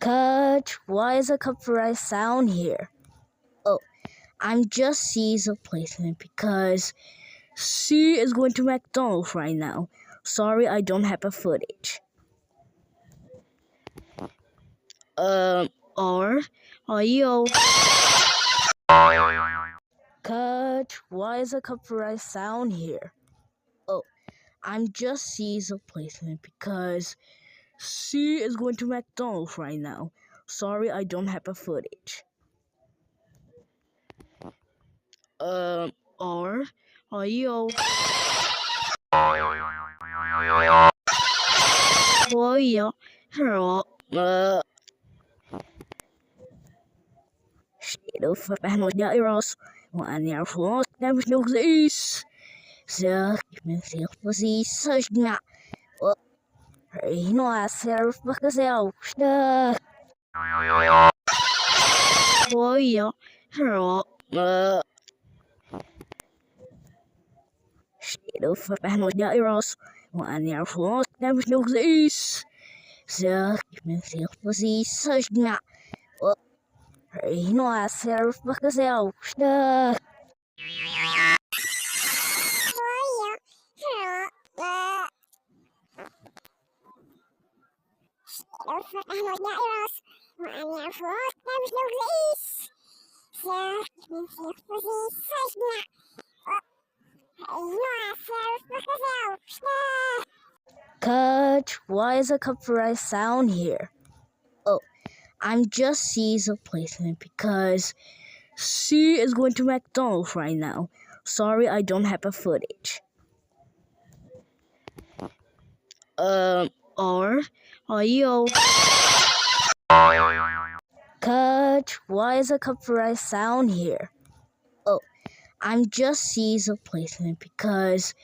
Cut! Why is a copyright sound here? Oh, I'm just C's replacement because C is going to McDonald's right now. Sorry, I don't have a footage. R, are you? Cut! Why is a copyright sound here? Oh, I'm just C's replacement because C is going to McDonald's right now. Sorry, I don't have a footage. R, are you? Oh yeah, Shadow for panel Yaros, one year for never knows this. So, you was he such not. You know, I said, because I oh yeah, Shadow for panel Yaros, one year for never knows this. So, you was he such not. You know, I said, because I Cut! Why is a copyright sound here? Oh, I'm just C's replacement because C is going to McDonald's right now. Sorry, I don't have a footage. R, are you? Cut! Why is a copyright sound here? Oh, I'm just C's replacement because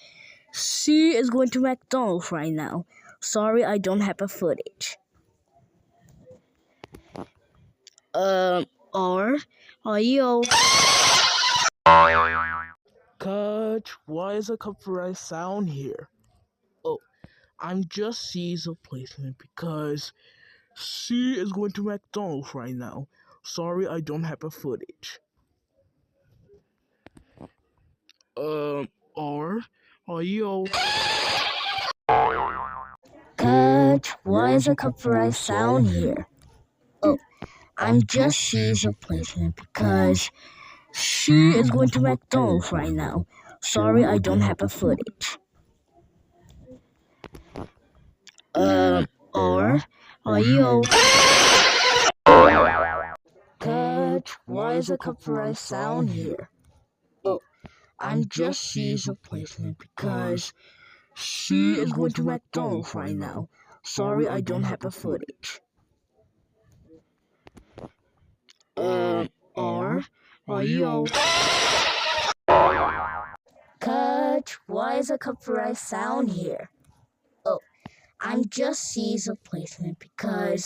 C is going to McDonald's right now. Sorry, I don't have a footage. R, are you? Cut! Why is a copyright sound here? Oh, I'm just C's replacement because C is going to McDonald's right now. Sorry, I don't have a footage. R, are you? Cut! Why is a copyright sound here? Oh, I'm just C's replacement because C is going to McDonald's right now. Sorry, I don't have a footage. R, are you? Cut! Why is a copyright sound here? Oh, I'm just C's replacement because C is going to McDonald's right now. Sorry, I don't have a footage. R, are you? Cut! Why is a copyright sound here? Oh, I'm just C's replacement because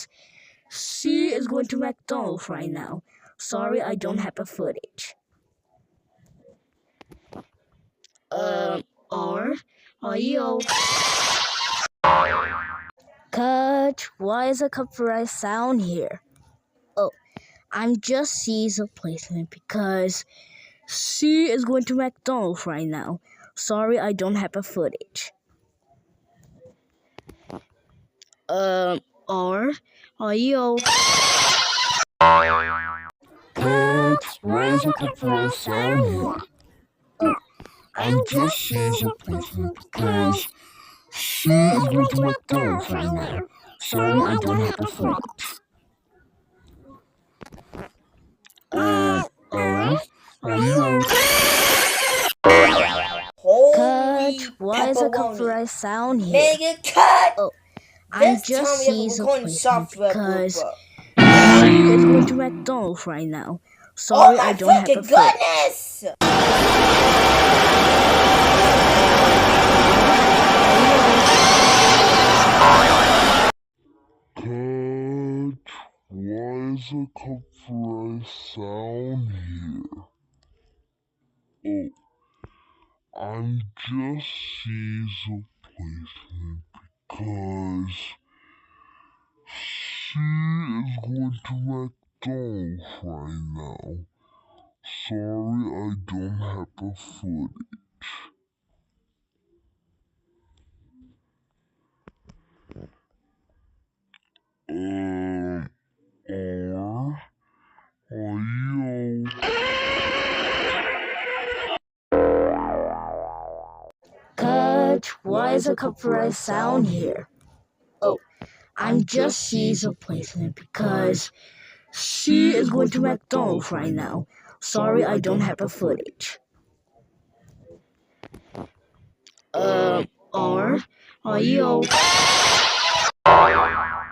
C is going to McDonald's right now. Sorry, I don't have a footage. R, are you? Cut! Why is a copyright sound here? Oh, I'm just C's replacement because C is going to McDonald's right now. Sorry, I don't have a footage. R, are you? Cut! Why is a copyright sound here? Oh, I'm just C's replacement because C is going to McDonald's right now. Sorry, I don't have a footage. Are you? Cut! Why is a copyright sound here? Nigga, cut! Oh, I'm This just time we have a C's recording replacement software because blooper. C is going to McDonald's right now. Sorry, Oh my I don't have a fucking footage. goodness! Cut! Why is a copyright sound here? Oh, I'm just C's replacement because C is going to McDonald's right now. Sorry, I don't have the footage. Or are you? Cut. Why is a copyright sound here? Oh, I'm just seeing a placement because she is going to McDonald's right now. Sorry, I don't have the footage. Or are you?